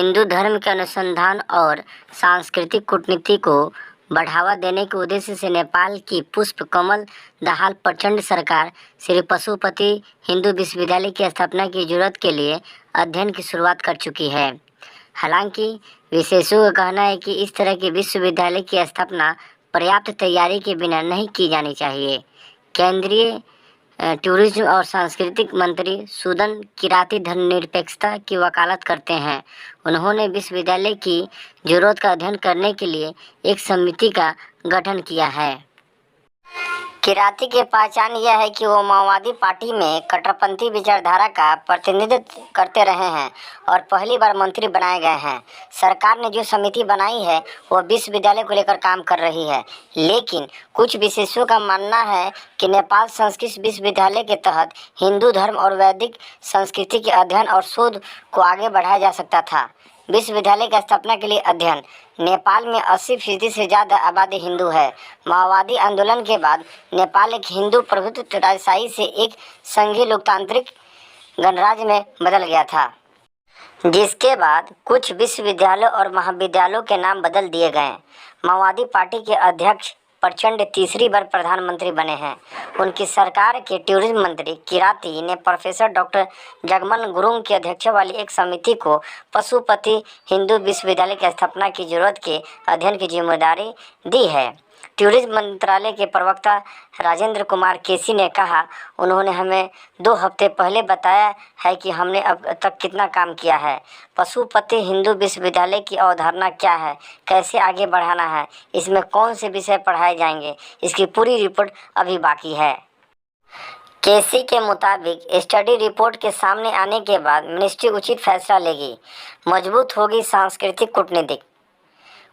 हिंदू धर्म के अनुसंधान और सांस्कृतिक कूटनीति को बढ़ावा देने के उद्देश्य से नेपाल की पुष्प कमल दाहाल प्रचंड सरकार श्री पशुपति हिंदू विश्वविद्यालय की स्थापना की जरूरत के लिए अध्ययन की शुरुआत कर चुकी है। हालांकि विशेषज्ञों का कहना है कि इस तरह के विश्वविद्यालय की स्थापना पर्याप्त तैयारी के बिना नहीं की जानी चाहिए। केंद्रीय टूरिज्म और सांस्कृतिक मंत्री सुदन किराती धर्मनिरपेक्षता की वकालत करते हैं। उन्होंने विश्वविद्यालय की जरूरत का अध्ययन करने के लिए एक समिति का गठन किया है। किराती की पहचान यह है कि वो माओवादी पार्टी में कट्टरपंथी विचारधारा का प्रतिनिधित्व करते रहे हैं और पहली बार मंत्री बनाए गए हैं। सरकार ने जो समिति बनाई है वो विश्वविद्यालय को लेकर काम कर रही है, लेकिन कुछ विशेषज्ञों का मानना है कि नेपाल संस्कृत विश्वविद्यालय के तहत हिंदू धर्म और वैदिक संस्कृति के अध्ययन और शोध को आगे बढ़ाया जा सकता था। विश्वविद्यालय की स्थापना के लिए अध्ययन। नेपाल में 80% से ज़्यादा आबादी हिंदू है। माओवादी आंदोलन के बाद नेपाल एक हिंदू प्रभुत्व राजशाही से एक संघीय लोकतांत्रिक गणराज्य में बदल गया था, जिसके बाद कुछ विश्वविद्यालयों और महाविद्यालयों के नाम बदल दिए गए। माओवादी पार्टी के अध्यक्ष प्रचंड तीसरी बार प्रधानमंत्री बने हैं। उनकी सरकार के टूरिज्म मंत्री किराती ने प्रोफेसर डॉक्टर जगमन गुरुंग की अध्यक्षता वाली एक समिति को पशुपति हिंदू विश्वविद्यालय की स्थापना की जरूरत के अध्ययन की जिम्मेदारी दी है। टूरिज्म मंत्रालय के प्रवक्ता राजेंद्र कुमार केसी ने कहा, उन्होंने हमें 2 हफ्ते पहले बताया है कि हमने अब तक कितना काम किया है। पशुपति हिंदू विश्वविद्यालय की अवधारणा क्या है, कैसे आगे बढ़ाना है, इसमें कौन से विषय पढ़ाए जाएंगे, इसकी पूरी रिपोर्ट अभी बाकी है। केसी के मुताबिक स्टडी रिपोर्ट के सामने आने के बाद मिनिस्ट्री उचित फैसला लेगी। मजबूत होगी सांस्कृतिक कूटनीति।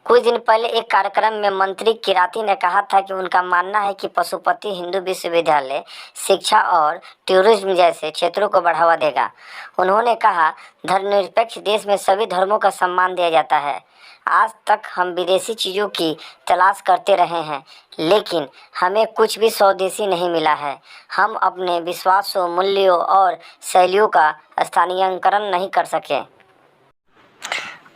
कुछ दिन पहले एक कार्यक्रम में मंत्री किराती ने कहा था कि उनका मानना है कि पशुपति हिंदू विश्वविद्यालय शिक्षा और टूरिज्म जैसे क्षेत्रों को बढ़ावा देगा। उन्होंने कहा, धर्मनिरपेक्ष देश में सभी धर्मों का सम्मान दिया जाता है। आज तक हम विदेशी चीज़ों की तलाश करते रहे हैं, लेकिन हमें कुछ भी स्वदेशी नहीं मिला है। हम अपने विश्वासों, मूल्यों और शैलियों का स्थानीयकरण नहीं कर सके।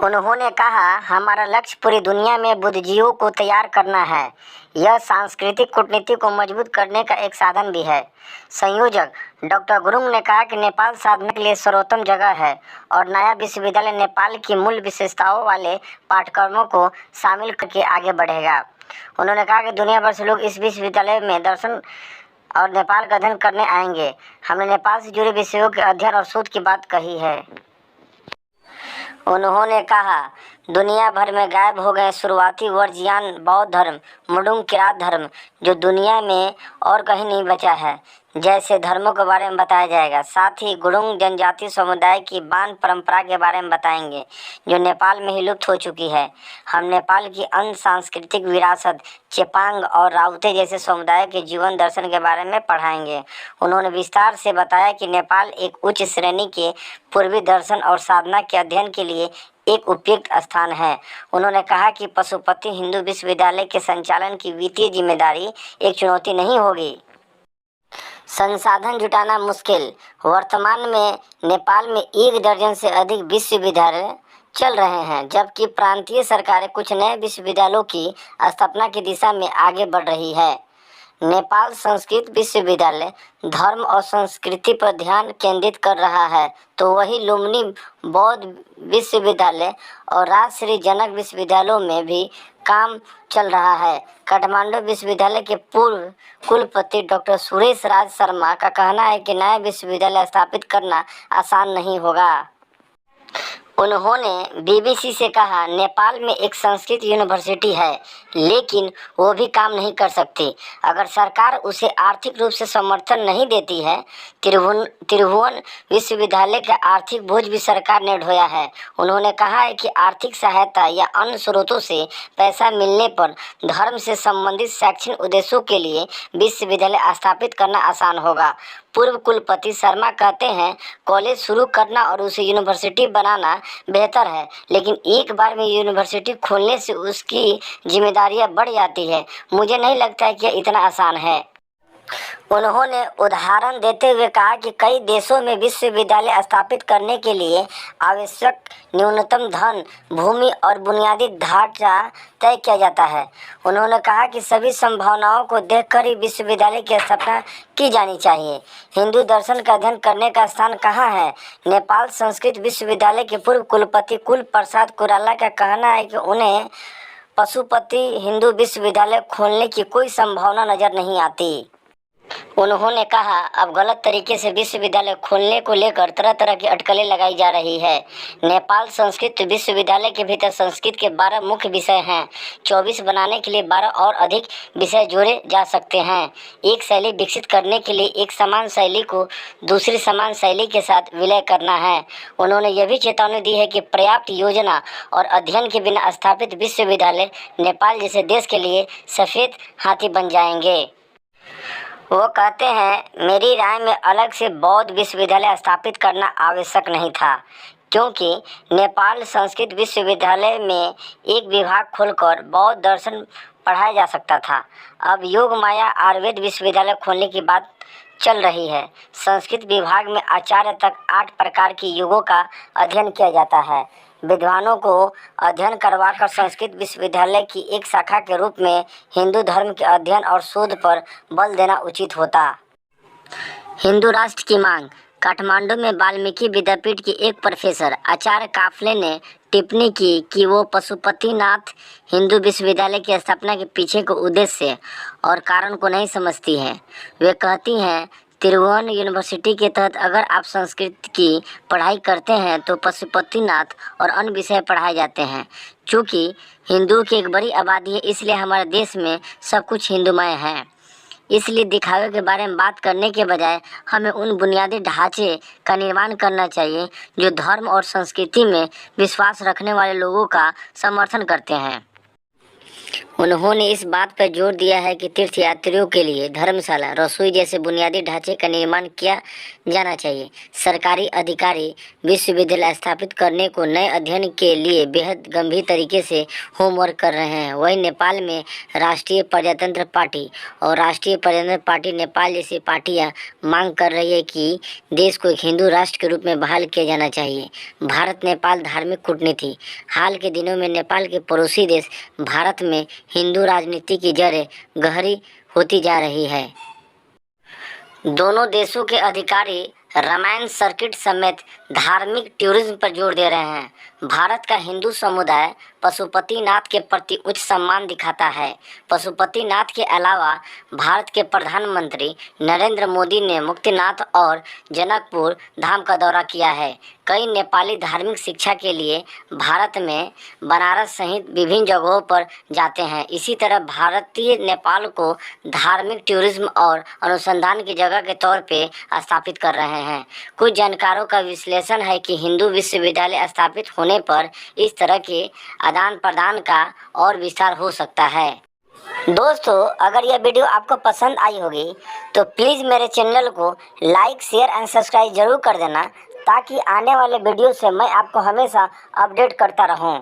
उन्होंने कहा, हमारा लक्ष्य पूरी दुनिया में बुद्धिजीवियों को तैयार करना है। यह सांस्कृतिक कूटनीति को मजबूत करने का एक साधन भी है। संयोजक डॉक्टर गुरुंग ने कहा कि नेपाल साधना के लिए सर्वोत्तम जगह है और नया विश्वविद्यालय नेपाल की मूल विशेषताओं वाले पाठ्यक्रमों को शामिल करके आगे बढ़ेगा। उन्होंने कहा कि दुनिया भर से लोग इस विश्वविद्यालय में दर्शन और नेपाल का अध्ययन करने आएंगे। हमने नेपाल से जुड़े विषयों के अध्ययन और शोध की बात कही है। उन्होंने कहा, दुनिया भर में गायब हो गए शुरुआती वर्जियान बौद्ध धर्म, मुडुंग किरात धर्म, जो दुनिया में और कहीं नहीं बचा है, जैसे धर्मों के बारे में बताया जाएगा। साथ ही गुरुंग जनजाति समुदाय की बान परंपरा के बारे में बताएंगे, जो नेपाल में ही लुप्त हो चुकी है। हम नेपाल की अन्य सांस्कृतिक विरासत, चेपांग और राउते जैसे समुदाय के जीवन दर्शन के बारे में पढ़ाएंगे। उन्होंने विस्तार से बताया कि नेपाल एक उच्च श्रेणी के पूर्वी दर्शन और साधना के अध्ययन के लिए एक उपयुक्त स्थान है। उन्होंने कहा कि पशुपति हिंदू विश्वविद्यालय के संचालन की वित्तीय जिम्मेदारी एक चुनौती नहीं होगी। संसाधन जुटाना मुश्किल। वर्तमान में नेपाल में 1 दर्जन से अधिक विश्वविद्यालय चल रहे हैं, जबकि प्रांतीय सरकारें कुछ नए विश्वविद्यालयों की स्थापना की दिशा में आगे बढ़ रही है। नेपाल संस्कृत विश्वविद्यालय धर्म और संस्कृति पर ध्यान केंद्रित कर रहा है, तो वही लुम्बिनी बौद्ध विश्वविद्यालय और राजश्री जनक विश्वविद्यालयों में भी काम चल रहा है। काठमांडू विश्वविद्यालय के पूर्व कुलपति डॉक्टर सुरेश राज शर्मा का कहना है कि नया विश्वविद्यालय स्थापित करना आसान नहीं होगा। उन्होंने बीबीसी से कहा, नेपाल में एक संस्कृत यूनिवर्सिटी है, लेकिन वो भी काम नहीं कर सकती अगर सरकार उसे आर्थिक रूप से समर्थन नहीं देती है। त्रिभुवन विश्वविद्यालय का आर्थिक बोझ भी सरकार ने ढोया है। उन्होंने कहा है कि आर्थिक सहायता या अन्य स्रोतों से पैसा मिलने पर धर्म से संबंधित शैक्षणिक उद्देश्यों के लिए विश्वविद्यालय स्थापित करना आसान होगा। पूर्व कुलपति शर्मा कहते हैं, कॉलेज शुरू करना और उसे यूनिवर्सिटी बनाना बेहतर है, लेकिन एक बार में यूनिवर्सिटी खोलने से उसकी जिम्मेदारियां बढ़ जाती है। मुझे नहीं लगता है कि यह इतना आसान है। उन्होंने उदाहरण देते हुए कहा कि कई देशों में विश्वविद्यालय स्थापित करने के लिए आवश्यक न्यूनतम धन, भूमि और बुनियादी ढांचा तय किया जाता है। उन्होंने कहा कि सभी संभावनाओं को देखकर ही विश्वविद्यालय की स्थापना की जानी चाहिए। हिंदू दर्शन का अध्ययन करने का स्थान कहाँ है? नेपाल संस्कृत विश्वविद्यालय के पूर्व कुलपति कुल प्रसाद कुराला का कहना है कि उन्हें पशुपति हिंदू विश्वविद्यालय खोलने की कोई संभावना नजर नहीं आती। उन्होंने कहा, अब गलत तरीके से विश्वविद्यालय खोलने को लेकर तरह तरह की अटकलें लगाई जा रही है। नेपाल संस्कृत विश्वविद्यालय के भीतर संस्कृत के 12 मुख्य विषय हैं। 24 बनाने के लिए 12 और अधिक विषय जोड़े जा सकते हैं। एक शैली विकसित करने के लिए एक समान शैली को दूसरी समान शैली के साथ विलय करना है। उन्होंने यह भी चेतावनी दी है कि पर्याप्त योजना और अध्ययन के बिना स्थापित विश्वविद्यालय नेपाल जैसे देश के लिए सफ़ेद हाथी बन जाएंगे। वो कहते हैं, मेरी राय में अलग से बौद्ध विश्वविद्यालय स्थापित करना आवश्यक नहीं था, क्योंकि नेपाल संस्कृत विश्वविद्यालय में एक विभाग खोलकर बौद्ध दर्शन पढ़ाया जा सकता था। अब योग माया आयुर्वेद विश्वविद्यालय खोलने की बात चल रही है। संस्कृत विभाग में आचार्य तक 8 प्रकार के योगों का अध्ययन किया जाता है। विद्वानों को अध्ययन करवाकर संस्कृत विश्वविद्यालय की एक शाखा के रूप में हिंदू धर्म के अध्ययन और शोध पर बल देना उचित होता। हिंदू राष्ट्र की मांग। काठमांडू में वाल्मीकि विद्यापीठ के एक प्रोफेसर आचार्य काफले ने टिप्पणी की कि वो पशुपतिनाथ हिंदू विश्वविद्यालय की स्थापना के पीछे के उद्देश्य और कारण को नहीं समझती हैं। वे कहती हैं, त्रिभुवन यूनिवर्सिटी के तहत अगर आप संस्कृत की पढ़ाई करते हैं तो पशुपतिनाथ और अन्य विषय पढ़ाए जाते हैं। चूँकि हिंदुओं की एक बड़ी आबादी है, इसलिए हमारे देश में सब कुछ हिंदूमय है। इसलिए दिखावे के बारे में बात करने के बजाय हमें उन बुनियादी ढांचे का निर्माण करना चाहिए जो धर्म और संस्कृति में विश्वास रखने वाले लोगों का समर्थन करते हैं। उन्होंने इस बात पर जोर दिया है कि तीर्थयात्रियों के लिए धर्मशाला, रसोई जैसे बुनियादी ढांचे का निर्माण किया जाना चाहिए। सरकारी अधिकारी विश्वविद्यालय स्थापित करने को नए अध्ययन के लिए बेहद गंभीर तरीके से होमवर्क कर रहे हैं। वहीं नेपाल में राष्ट्रीय प्रजातंत्र पार्टी और राष्ट्रीय प्रजातंत्र पार्टी नेपाल जैसी पार्टियां मांग कर रही है कि देश को एक हिंदू राष्ट्र के रूप में बहाल किया जाना चाहिए। भारत नेपाल धार्मिक कूटनीति। हाल के दिनों में नेपाल के पड़ोसी देश भारत में हिंदू राजनीति की जड़ें गहरी होती जा रही है। दोनों देशों के अधिकारी रामायण सर्किट समेत धार्मिक टूरिज्म पर जोर दे रहे हैं। भारत का हिंदू समुदाय पशुपतिनाथ के प्रति उच्च सम्मान दिखाता है। पशुपतिनाथ के अलावा भारत के प्रधानमंत्री नरेंद्र मोदी ने मुक्तिनाथ और जनकपुर धाम का दौरा किया है। कई नेपाली धार्मिक शिक्षा के लिए भारत में बनारस सहित विभिन्न जगहों पर जाते हैं। इसी तरह भारतीय नेपाल को धार्मिक टूरिज्म और अनुसंधान की जगह के तौर पे स्थापित कर रहे हैं। कुछ जानकारों का विश्लेषण है कि हिंदू विश्वविद्यालय स्थापित होने पर इस तरह के आदान प्रदान का और विस्तार हो सकता है। दोस्तों, अगर यह वीडियो आपको पसंद आई होगी तो प्लीज़ मेरे चैनल को लाइक, शेयर एंड सब्सक्राइब जरूर कर देना, ताकि आने वाले वीडियो से मैं आपको हमेशा अपडेट करता रहूं।